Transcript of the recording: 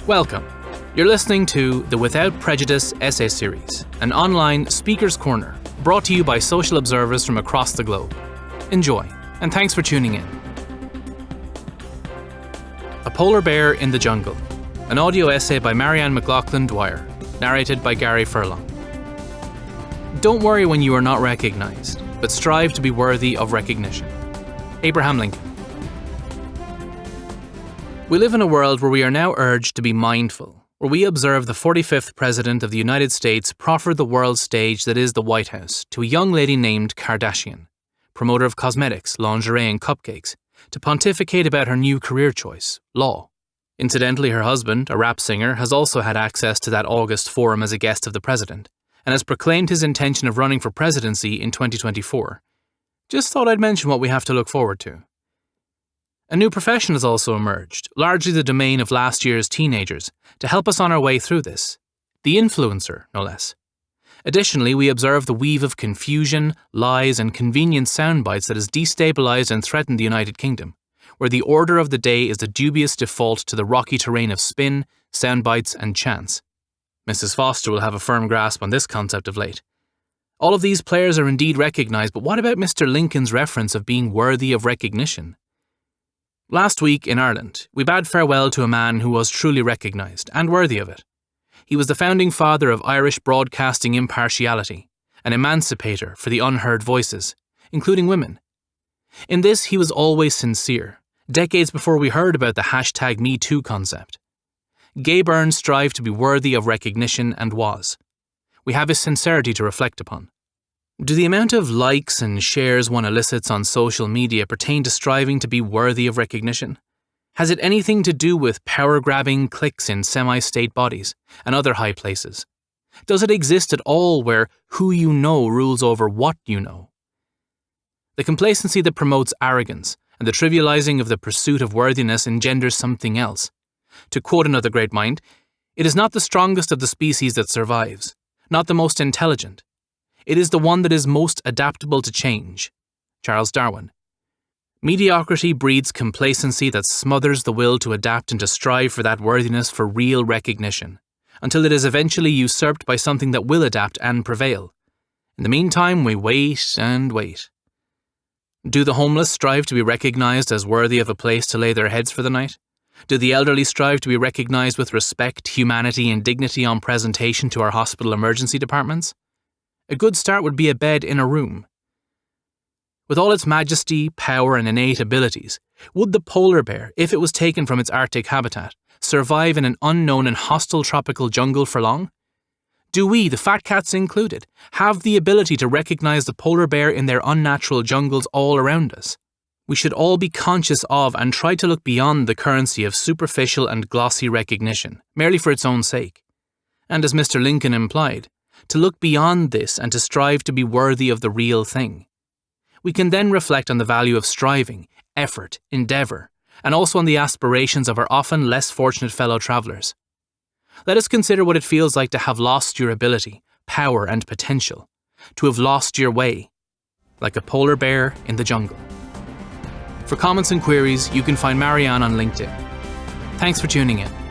Welcome. You're listening to the Without Prejudice essay series, an online speaker's corner brought to you by social observers from across the globe. Enjoy, and thanks for tuning in. A Polar Bear in the Jungle, an audio essay by Marianne McLaughlin Dwyer, narrated by Gary Furlong. Don't worry when you are not recognized, but strive to be worthy of recognition. Abraham Lincoln. We live in a world where we are now urged to be mindful, where we observe the 45th President of the United States proffer the world stage that is the White House to a young lady named Kardashian, promoter of cosmetics, lingerie and cupcakes, to pontificate about her new career choice, law. Incidentally, her husband, a rap singer, has also had access to that August forum as a guest of the president, and has proclaimed his intention of running for presidency in 2024. Just thought I'd mention what we have to look forward to. A new profession has also emerged, largely the domain of last year's teenagers, to help us on our way through this. The influencer, no less. Additionally, we observe the weave of confusion, lies, and convenient soundbites that has destabilized and threatened the United Kingdom, where the order of the day is the dubious default to the rocky terrain of spin, soundbites, and chance. Mrs. Foster will have a firm grasp on this concept of late. All of these players are indeed recognized, but what about Mr. Lincoln's reference of being worthy of recognition? Last week in Ireland, we bade farewell to a man who was truly recognised and worthy of it. He was the founding father of Irish broadcasting impartiality, an emancipator for the unheard voices, including women. In this, he was always sincere, decades before we heard about the #MeToo concept. Gay Byrne strived to be worthy of recognition and was. We have his sincerity to reflect upon. Do the amount of likes and shares one elicits on social media pertain to striving to be worthy of recognition? Has it anything to do with power-grabbing cliques in semi-state bodies and other high places? Does it exist at all where who you know rules over what you know? The complacency that promotes arrogance and the trivializing of the pursuit of worthiness engenders something else. To quote another great mind, it is not the strongest of the species that survives, not the most intelligent. It is the one that is most adaptable to change. Charles Darwin. Mediocrity breeds complacency that smothers the will to adapt and to strive for that worthiness for real recognition, until it is eventually usurped by something that will adapt and prevail. In the meantime, we wait and wait. Do the homeless strive to be recognized as worthy of a place to lay their heads for the night? Do the elderly strive to be recognized with respect, humanity, and dignity on presentation to our hospital emergency departments? A good start would be a bed in a room. With all its majesty, power, and innate abilities, would the polar bear, if it was taken from its Arctic habitat, survive in an unknown and hostile tropical jungle for long? Do we, the fat cats included, have the ability to recognize the polar bear in their unnatural jungles all around us? We should all be conscious of and try to look beyond the currency of superficial and glossy recognition, merely for its own sake. And as Mr. Lincoln implied, to look beyond this and to strive to be worthy of the real thing. We can then reflect on the value of striving, effort, endeavour, and also on the aspirations of our often less fortunate fellow travellers. Let us consider what it feels like to have lost your ability, power, and potential, to have lost your way, like a polar bear in the jungle. For comments and queries, you can find Marianne on LinkedIn. Thanks for tuning in.